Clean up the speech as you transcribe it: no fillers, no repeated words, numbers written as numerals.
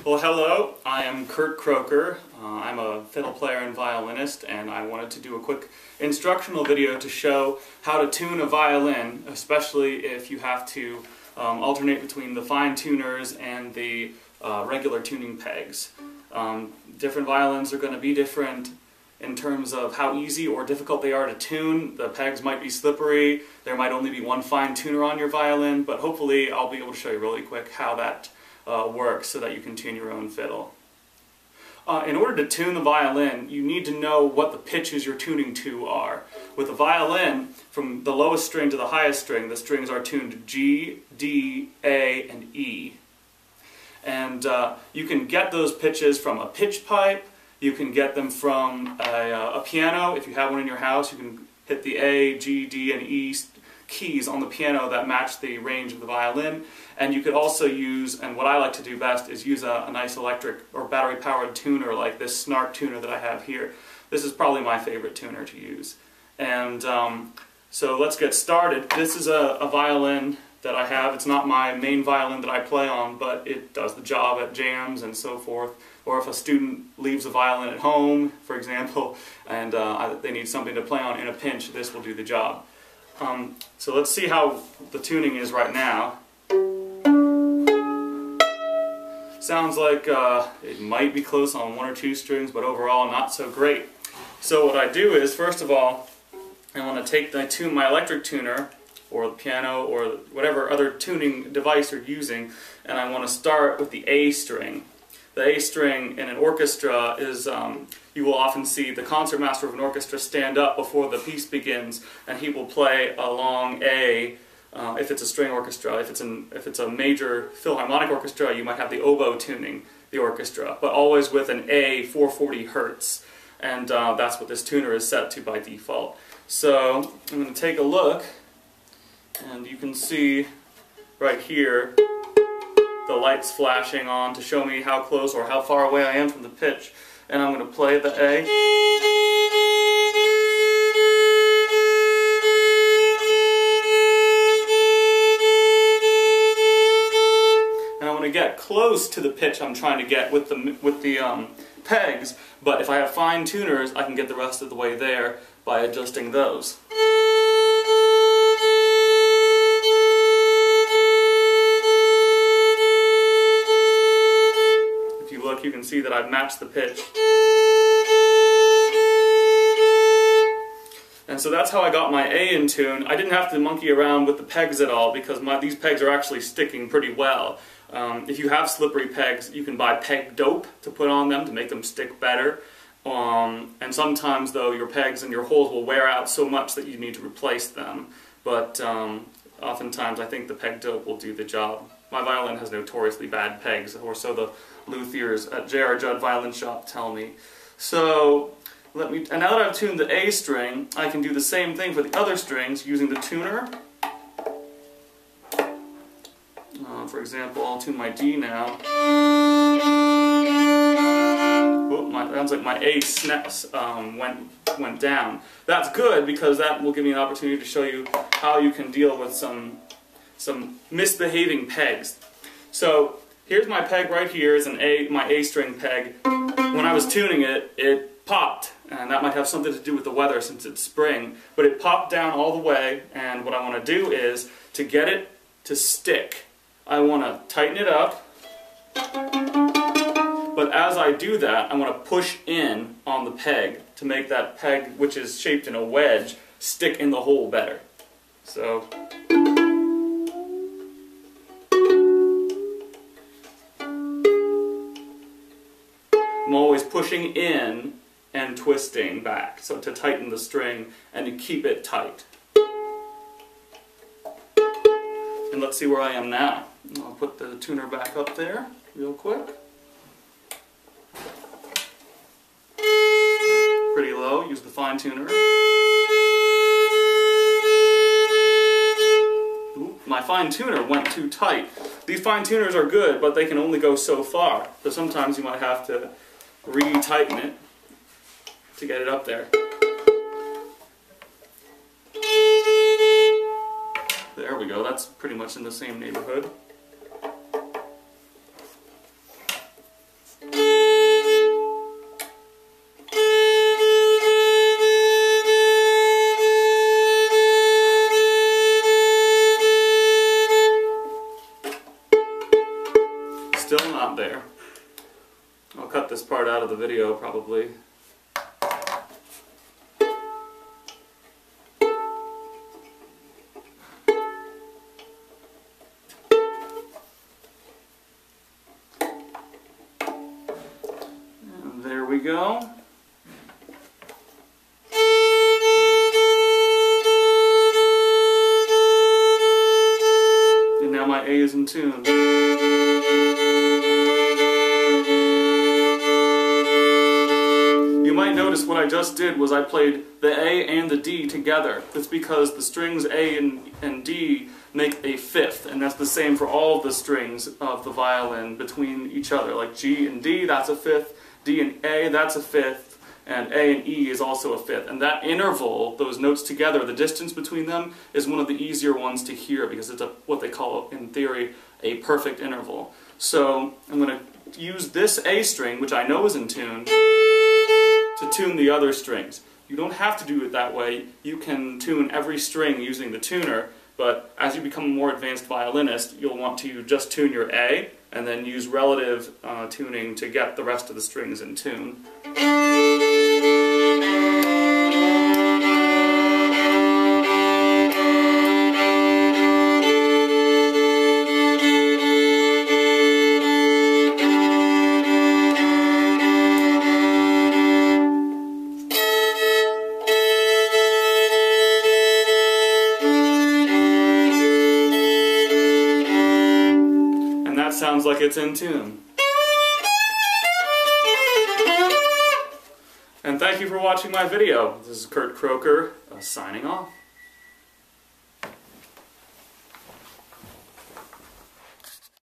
Well, hello, I am Kurt Croker. I'm a fiddle player and violinist, and I wanted to do a quick instructional video to show how to tune a violin, especially if you have to alternate between the fine tuners and the regular tuning pegs. Different violins are going to be different in terms of how easy or difficult they are to tune. The pegs might be slippery, there might only be one fine tuner on your violin, but hopefully I'll be able to show you really quick how that works so that you can tune your own fiddle. In order to tune the violin, you need to know what the pitches you're tuning to are. With a violin, from the lowest string to the highest string, the strings are tuned to G, D, A, and E. And you can get those pitches from a pitch pipe, you can get them from a piano. If you have one in your house, you can hit the A, G, D, and E keys on the piano that match the range of the violin. And you could also use, and what I like to do best, is use a nice electric or battery-powered tuner like this Snark tuner that I have here. This is probably my favorite tuner to use. And so let's get started. This is a violin that I have. It's not my main violin that I play on, but it does the job at jams and so forth. Or if a student leaves a violin at home, for example, and they need something to play on in a pinch, this will do the job. So let's see how the tuning is right now. Sounds like it might be close on one or two strings, but overall not so great. So what I do is, first of all, I want to take my electric tuner, or the piano, or whatever other tuning device you're using, and I want to start with the A string. The A string in an orchestra is, you will often see the concertmaster of an orchestra stand up before the piece begins, and he will play a long A. If it's a string orchestra, if it's a major philharmonic orchestra, you might have the oboe tuning the orchestra, but always with an A 440 Hertz, and that's what this tuner is set to by default. So I'm going to take a look, and you can see right here the lights flashing on to show me how close or how far away I am from the pitch, and I'm going to play the A. Get close to the pitch I'm trying to get with the pegs, but if I have fine tuners, I can get the rest of the way there by adjusting those. If you look, you can see that I've matched the pitch. And so that's how I got my A in tune. I didn't have to monkey around with the pegs at all because these pegs are actually sticking pretty well. If you have slippery pegs, you can buy peg dope to put on them to make them stick better. And sometimes, though, your pegs and your holes will wear out so much that you need to replace them. But oftentimes, I think the peg dope will do the job. My violin has notoriously bad pegs, or so the luthiers at J.R. Judd Violin Shop tell me. So, and now that I've tuned the A string, I can do the same thing for the other strings using the tuner. For example, I'll tune my D now. Whoop, sounds like my A snaps went down. That's good because that will give me an opportunity to show you how you can deal with some misbehaving pegs. So here's my peg right here. Is my A string peg. When I was tuning it, it popped, and that might have something to do with the weather since it's spring. But it popped down all the way, and what I want to do is to get it to stick. I want to tighten it up, but as I do that, I want to push in on the peg to make that peg, which is shaped in a wedge, stick in the hole better. So, I'm always pushing in and twisting back, so to tighten the string and to keep it tight. And let's see where I am now. I'll put the tuner back up there real quick. Pretty low, use the fine tuner. Ooh, my fine tuner went too tight. These fine tuners are good, but they can only go so far. So sometimes you might have to re-tighten it to get it up there. There we go, that's pretty much in the same neighborhood. not there. I'll cut this part out of the video probably. And there we go. And now my A is in tune. You might notice what I just did was I played the A and the D together. That's because the strings A and D make a fifth, and that's the same for all of the strings of the violin between each other. Like G and D, that's a fifth, D and A, that's a fifth, and A and E is also a fifth. And that interval, those notes together, the distance between them, is one of the easier ones to hear because it's what they call, in theory, a perfect interval. So I'm going to use this A string, which I know is in tune, to tune the other strings. You don't have to do it that way. You can tune every string using the tuner, but as you become a more advanced violinist, you'll want to just tune your A and then use relative tuning to get the rest of the strings in tune. That sounds like it's in tune. And thank you for watching my video. This is Kurt Croker, signing off.